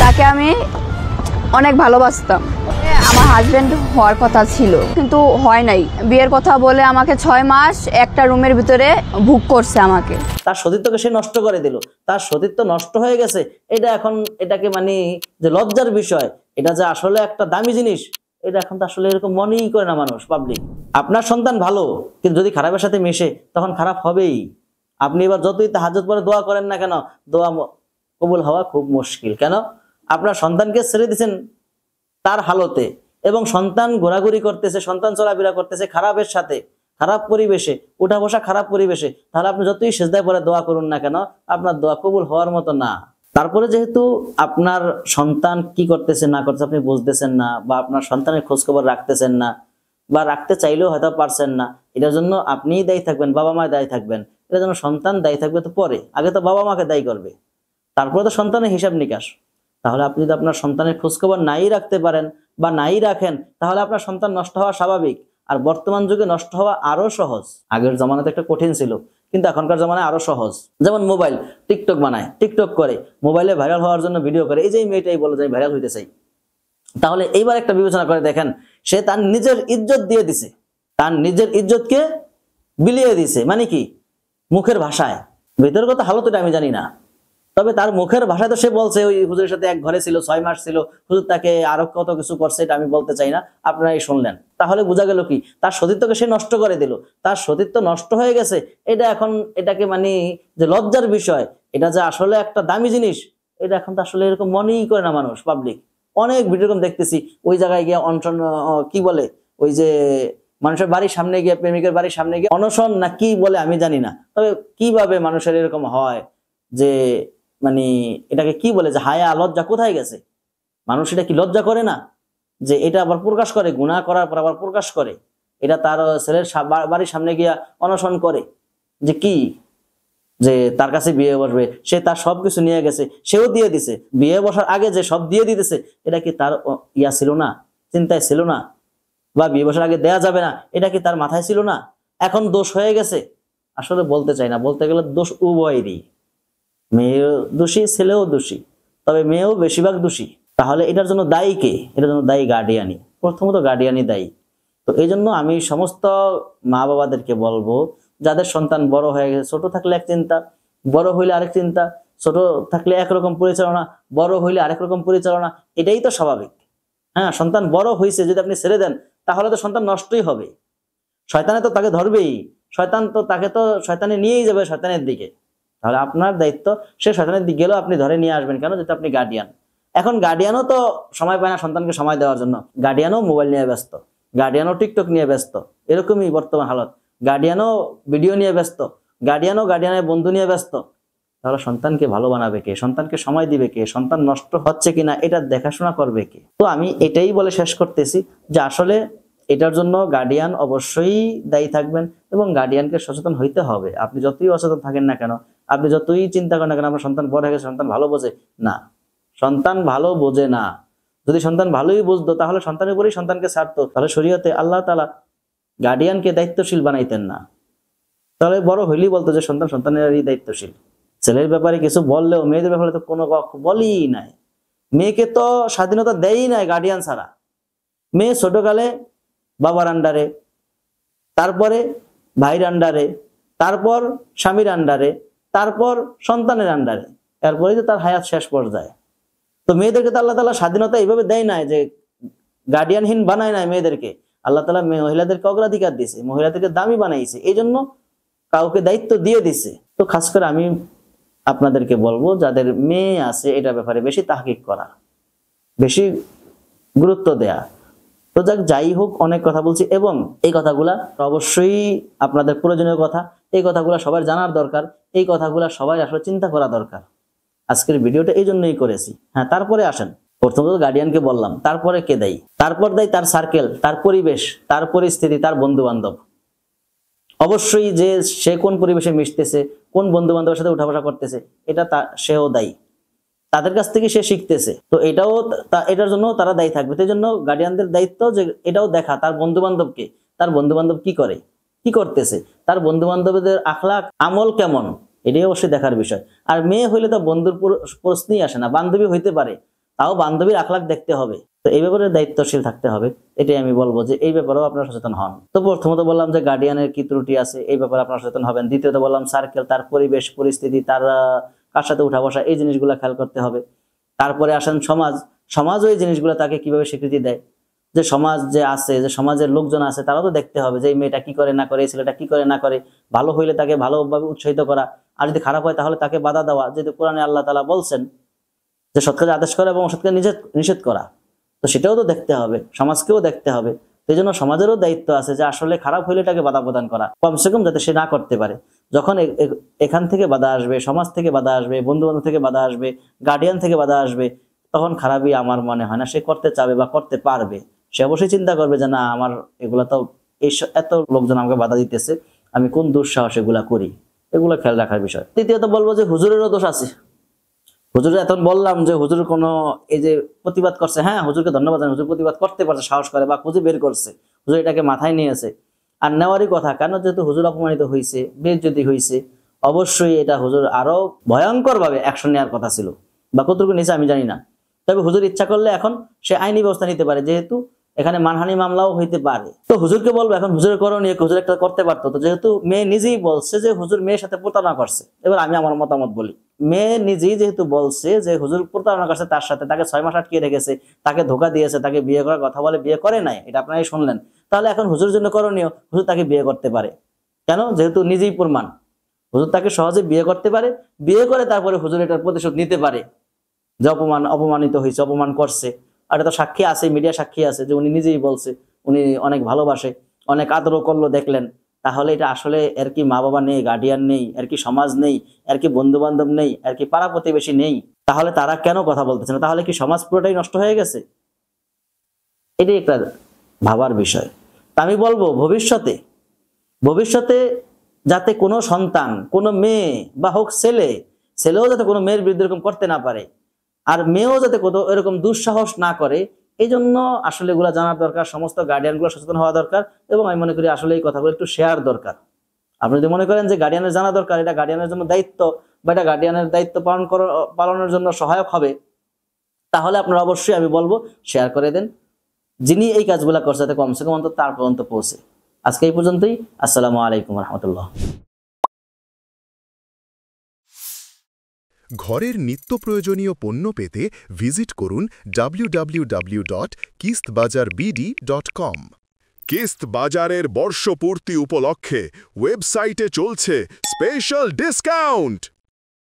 তাকে আমি অনেক ভালোবাসতাম। আমার হাজবেন্ড হওয়ার কথা ছিল কিন্তু হয় নাই। বিয়ের কথা বলে আমাকে 6 মাস একটা রুমের ভিতরে ভুগ করছে আমাকে। তার সতীত্বকে সে নষ্ট করে দিল, তার সতীত্ব নষ্ট হয়ে গেছে। এটা এখন এটাকে মানে যে লজ্জার বিষয়, এটা যে আসলে একটা দামি জিনিস, এটা এখন তো আসলে এরকম মনেই করে না মানুষ, পাবলিক। আপনার সন্তান ভালো কিন্তু যদি খারাপের সাথে মিশে তখন খারাপ হবেই। আপনি এবার যতই তাহাজ্জুদ পড়ে দোয়া করেন না কেন, দোয়া কবুল হওয়া খুব মুশকিল। কেন? আপনার সন্তানকে ছেড়ে দিয়েছেন তার হালতে, এবং সন্তান ঘোরাঘুরি করতেছে, সন্তান চলাফেরা করতেছে খারাপের সাথে, খারাপ পরিবেশে, উঠা বসা খারাপ পরিবেশে। তাহলে আপনি যতই সিজদায় পড়ে দোয়া করুন না কেন, আপনার দোয়া কবুল হওয়ার মতো না। তারপরে যেহেতু আপনার সন্তান কি করতেছে না করতেছে আপনি বুঝতেছেন না, বা আপনার সন্তানের খোঁজখবর রাখতেছেন না, বা রাখতে চাইলেও হয়তো পারছেন না, এটার জন্য আপনিই দায়ী থাকবেন, বাবা মা দায়ী থাকবেন। এটার জন্য সন্তান দায়ী থাকবে তো পরে, আগে তো বাবা মাকে দায়ী করবে, তারপরে তো সন্তানের হিসাব নিকাশ। তাহলে আপনি যদি আপনার সন্তানের খোঁজখবর নাই রাখতে পারেন বা নাই রাখেন, তাহলে আপনার সন্তান নষ্ট হওয়া স্বাভাবিক। আর বর্তমান যুগে নষ্ট হওয়া আরো সহজ। আগের জামানাতে একটা কঠিন ছিল, কিন্তু এখনকার জামানায় আরো সহজ। যেমন মোবাইল, টিকটক বানায়, টিকটক করে, মোবাইলে ভাইরাল হওয়ার জন্য ভিডিও করে। এই যে মেয়েটাই বলে যে ভাইরাল হইতে চাই, তাহলে এইবার একটা বিবেচনা করে দেখেন, সে তার নিজের ইজ্জত দিয়ে দিছে, তার নিজের ইজ্জতকে বিলিয়ে দিছে। মানে কি? মুখের ভাষায়, ভেতরের কথা হালতটা আমি জানি না, তবে তার মুখের ভাষায় তো সে বলছে ওই হুজুরের সাথে এক ঘরে ছিল, 6 মাস ছিল, হুজুর তাকে আরো কত কিছু করছে, এটা আমি বলতে চাই না, আপনারাই শুনলেন। তাহলে বোঝা গেল কি? তার সতীত্বকে সে নষ্ট করে দিল, তার সতীত্ব নষ্ট হয়ে গেছে। এটা এখন এটাকে মানে যে লজ্জার বিষয়, এটা যে আসলে একটা দামি জিনিস, এটা এখন তো আসলে এরকম মনেই করে না মানুষ, পাবলিক। অনেক ভিডিও এরকম দেখতেছি, ওই জায়গায় গিয়ে অনশন, কি বলে, ওই যে মানুষের বাড়ির সামনে গিয়ে, প্রেমিকের বাড়ির সামনে গিয়ে অনশন না কি বলে আমি জানি না, তবে কিভাবে মানুষের এরকম হয় যে মানে এটাকে কি বলে, যে হায়া লজ্জা কোথায় গেছে? মানুষ এটা কি লজ্জা করে না যে এটা আবার প্রকাশ করে, গুনাহ করার পর আবার প্রকাশ করে? এটা তার ছেলের বাড়ির সামনে গিয়া অনশন করে যে কি, যে তার কাছে বিয়ে বসবে, সে তার সবকিছু নিয়ে গেছে, সেও দিয়ে দিছে। বিয়ে বসার আগে যে সব দিয়ে দিতেছে, এটা কি তার ইয়া ছিল না, চিন্তায় ছিল না? বা বিয়ে বসার আগে দেয়া যাবে না, এটা কি তার মাথায় ছিল না? এখন দোষ হয়ে গেছে। আসলে বলতে চাই না, বলতে গেলে দোষ উভয়েরই, মেয়েও দোষী, ছেলেও দোষী, তবে মেয়েও বেশিরভাগ দোষী। তাহলে এটার জন্য দায়ী কে? এটার জন্য দায়ী গার্ডিয়ানই, প্রথমত গার্ডিয়ানই দায়ী। তো এই জন্য আমি সমস্ত মা বাবাদেরকে বলবো, যাদের সন্তান বড় হয়ে গেছে, ছোট থাকলে এক চিন্তা, বড় হইলে আরেক চিন্তা, ছোট থাকলে একরকম পরিচালনা, বড় হইলে আরেক রকম পরিচালনা, এটাই তো স্বাভাবিক। হ্যাঁ, সন্তান বড় হয়েছে যদি আপনি ছেড়ে দেন, তাহলে তো সন্তান নষ্টই হবে। শয়তানে তো তাকে ধরবেই, শয়তান তো তাকে তো শয়তানে নিয়েই যাবে শয়তানের দিকে। তাহলে আপনার দায়িত্ব, সে শয়তানের দিকে গেলেও আপনি ধরে নিয়ে আসবেন। কেন? যেটা আপনি গার্ডিয়ান। এখন গার্ডিয়ানও তো সময় পায় না সন্তানকে সময় দেওয়ার জন্য, গার্ডিয়ানও মোবাইল নিয়ে ব্যস্ত, গার্ডিয়ানও টিকটক নিয়ে ব্যস্ত, এরকমই বর্তমান হালত। গার্ডিয়ানও ভিডিও নিয়ে ব্যস্ত, গার্ডিয়ানও গার্ডিয়ানের বন্ধু নিয়ে ব্যস্ত। তাহলে সন্তানকে ভালো বানাবে কে? সন্তানকে সময় দিবে কে? সন্তান নষ্ট হচ্ছে কিনা এটা দেখাশোনা করবে কে? তো আমি এটাই বলে শেষ করতেছি যে আসলে এটার জন্য গার্ডিয়ান অবশ্যই দায়ী থাকবেন, এবং গার্ডিয়ানকে সচেতন হইতে হবে। আপনি যতই অসচেতন থাকেন না কেন, আপনি যতই চিন্তা করেন না কেন, আপনার সন্তান বড় হয়ে গেছে, সন্তান ভালো বোঝে না, সন্তান ভালো বোঝে না। যদি সন্তান ভালোই বুঝতো তাহলে সন্তানের উপরেই সন্তানকে ছাড়তো। তাহলে শরীয়তে আল্লাহ তাআলা গার্ডিয়ানকে দায়িত্বশীল বানাইতেন না। তাহলে বড় হইলেই বলতো যে সন্তান সন্তানেরই দায়িত্বশীল। ছেলের ব্যাপারে কিছু বললেও মেয়েদের ব্যাপারে তো কোনো বলেই নাই। মেয়েকে তো স্বাধীনতা দেয়ই নাই গার্ডিয়ান ছাড়া। মেয়ে ছোটকালে বাবার আন্ডারে, তারপরে ভাইয়ের আন্ডারে, তারপর স্বামীর আন্ডারে, তারপর সন্তানের আন্ডারে, এরপরে তো তার হায়াত শেষ পর্যায়ে। তো মেয়েদেরকে তো আল্লাহ তাআলা স্বাধীনতা এইভাবে দেয় নাই যে গার্ডিয়ানহীন বানায় নাই মেয়েদেরকে। আল্লাহ তাআলা মহিলাদেরকে অগ্রাধিকার দিয়েছে, মহিলাদেরকে দামি বানাইছে, এই জন্য কাউকে দায়িত্ব দিয়ে দিছে। তো খাস করে আমি আপনাদেরকে বলবো, যাদের মেয়ে আছে এটা ব্যাপারে বেশি তাহকিক করা, বেশি গুরুত্ব দেয়া। তো যাই হোক, অনেক কথা বলছি, এবং এই কথাগুলা অবশ্যই আপনাদের প্রয়োজনীয় কথা। এই কথাগুলা সবার জানার দরকার, এই কথাগুলা সবাই আসলে চিন্তা করা দরকার। আজকের ভিডিওটা এই জন্যই করেছি। হ্যাঁ, তারপরে আসেন, প্রথমত গার্ডিয়ানকে বললাম, তারপরে কে দায়ী? তারপর দায়ী তার সার্কেল, তার পরিবেশ, তার পরিস্থিতি, তার বন্ধু বান্ধব। অবশ্যই যে সে কোন পরিবেশে মিশতেছে, কোন বন্ধু বান্ধবের সাথে উঠা বসা করতেছে, এটা সেও দায়ী। তাদের কাছ থেকে সে শিখতেছে, তো এটার জন্য তারা দায়ী থাকবে। সেই জন্য গার্ডিয়ানদের দায়িত্ব যে এটাও দেখা তার বন্ধু বান্ধবকে, তার বন্ধু বান্ধব কি করে, কি করতেছে, তার বন্ধু বান্ধবদের আখলাক আমল কেমন, এটাই অবশ্যই দেখার বিষয়। আর মেয়ে হইলে তো বন্ধুর প্রশ্নই আসে না, বান্ধবী হইতে পারে, তাও বান্ধবীর আখলাক দেখতে হবে। তো এই ব্যাপারে দায়িত্বশীল থাকতে হবে, এটাই আমি বলবো যে এই ব্যাপারেও আপনারা সচেতন হন। তো প্রথমত বললাম যে গার্ডিয়ানের কি ত্রুটি আছে, এই ব্যাপারে আপনারা সচেতন হবেন। দ্বিতীয়ত বললাম সার্কেল, তার পরিবেশ পরিস্থিতি, তার কার সাথে উঠা বসা, এই জিনিসগুলো খেয়াল করতে হবে। তারপরে আসেন সমাজও এই জিনিসগুলো তাকে কিভাবে স্বীকৃতি দেয়, যে সমাজ যে আছে, যে সমাজের লোকজন আছে, তারাও তো দেখতে হবে যে এই মেয়েটা কি করে না করে, এই ছেলেটা কি করে না করে। ভালো হইলে তাকে ভালোভাবে উৎসাহিত করা, আর যদি খারাপ হয় তাহলে তাকে বাধা দেওয়া। যেহেতু কোরআনে আল্লাহ তাআলা বলছেন যে সৎ কাজে আদেশ করা এবং অসৎ কাজে নিষেধ করা, তো সেটাও তো দেখতে হবে, সমাজকেও দেখতে হবে। এই জন্য সমাজেরও দায়িত্ব আছে যে আসলে খারাপ হইলে তাকে বাধা প্রদান করা, কমসে কম যাতে সে না করতে পারে। যখন এখান থেকে বাধা আসবে, সমাজ থেকে বাধা আসবে, বন্ধু বান্ধব থেকে বাধা আসবে, গার্ডিয়ান থেকে বাধা আসবে, তখন খারাপই আমার মনে হয় না সে করতে চাবে বা করতে পারবে। সে অবশ্যই চিন্তা করবে যে না, আমার এগুলা তো এত লোকজন আমাকে বাধা দিতেছে, আমি কোন দুঃসাহস এগুলা করি, এগুলো খেয়াল রাখার বিষয়। তৃতীয়ত বলবো যে হুজুরেরও দোষ আছে। হুজুর এখন বললাম যে হুজুর কোনো এই যে প্রতিবাদ করছে, হ্যাঁ হুজুরকে ধন্যবাদ জানাই, হুজুর প্রতিবাদ করতে পারছে, সাহস করে বা খুঁজে বের করছে, হুজুর এটাকে মাথায় নিয়েছে। আর নেওয়ারই কথা, কেন, যেহেতু হুজুর অপমানিত হয়েছে, বেইজ্জতি হয়েছে, অবশ্যই এটা হুজুর আরো ভয়ঙ্কর ভাবে অ্যাকশন নেওয়ার কথা ছিল, বা কতটুকু নিচে আমি জানি না। তবে হুজুর ইচ্ছা করলে এখন সে আইনি ব্যবস্থা নিতে পারে, যেহেতু এখানে মানহানি মামলাও হইতে পারে। তো হুজুরকে বলবো এখন হুজুরের করণীয়, হুজুর একটা করতে পারতো। তো যেহেতু মেয়ে নিজেই বলছে যে হুজুর মেয়ের সাথে প্রতারণা করছে, এবার আমি আমার মতামত বলি। মেয়ে নিজেই যেহেতু বলছে যে হুজুর প্রতারণা করছে তার সাথে, তাকে 6 মাস আটকিয়ে রেখেছে, তাকে ধোকা দিয়েছে, তাকে বিয়ে করার কথা বলে বিয়ে করে নাই, এটা আপনারাই শুনলেন। তাহলে এখন হুজুরের জন্য করণীয়, হুজুর তাকে বিয়ে করতে পারে। কেন? যেহেতু নিজেই প্রমাণ, হুজুর তাকে সহজে বিয়ে করতে পারে, বিয়ে করে তারপরে হুজুর এটার প্রতিশোধ নিতে পারে যে অপমানিত হয়েছে, অপমান করছে। আর এটা তো সাক্ষী আছে, মিডিয়া সাক্ষী আছে যে উনি নিজেই বলছে উনি অনেক ভালোবাসে, অনেক আদরও করলো, দেখলেন। তাহলে এটা আসলে এর কি মা বাবা নেই, গার্ডিয়ান নেই, এর কি সমাজ নেই, এর কি বন্ধু বান্ধব নেই, এর কি পাড়া প্রতিবেশী নেই? তাহলে তারা কেন কথা বলতেছে না? তাহলে কি সমাজ পুরোটাই নষ্ট হয়ে গেছে? এটাই একটা ভাবার বিষয়। তা আমি বলবো ভবিষ্যতে যাতে কোনো সন্তান, কোনো মেয়ে বা হোক ছেলেও যাতে কোনো মেয়ের বিরুদ্ধে এরকম করতে না পারে, আর মেয়েও যাতে কোথাও এরকম দুঃসাহস না করে, এই জন্য আসলে এগুলা জানার দরকার, সমস্ত গার্ডিয়ানগুলো সচেতন হওয়া দরকার। এবং আমি মনে করি আসলে এই কথাগুলো একটু শেয়ার দরকার। আপনি যদি মনে করেন যে গার্ডিয়ানের জানা দরকার, এটা গার্ডিয়ানের জন্য দায়িত্ব, বা এটা গার্ডিয়ানের দায়িত্ব পালনের জন্য সহায়ক হবে, তাহলে আপনারা অবশ্যই আমি বলবো শেয়ার করে দেন, যিনি এই কাজগুলা করছে তাতে কমসে কম অন্তত তার পর্যন্ত পৌঁছে। আজকে এই পর্যন্তই। আসসালামু আলাইকুম রহমতুল্লাহ। ঘরের নিত্য প্রয়োজনীয় পণ্য পেতে ভিজিট করুন www.kistbazarbd.com। কিস্ত বাজারের বর্ষপূর্তি উপলক্ষে ওয়েবসাইটে চলছে স্পেশাল ডিসকাউন্ট।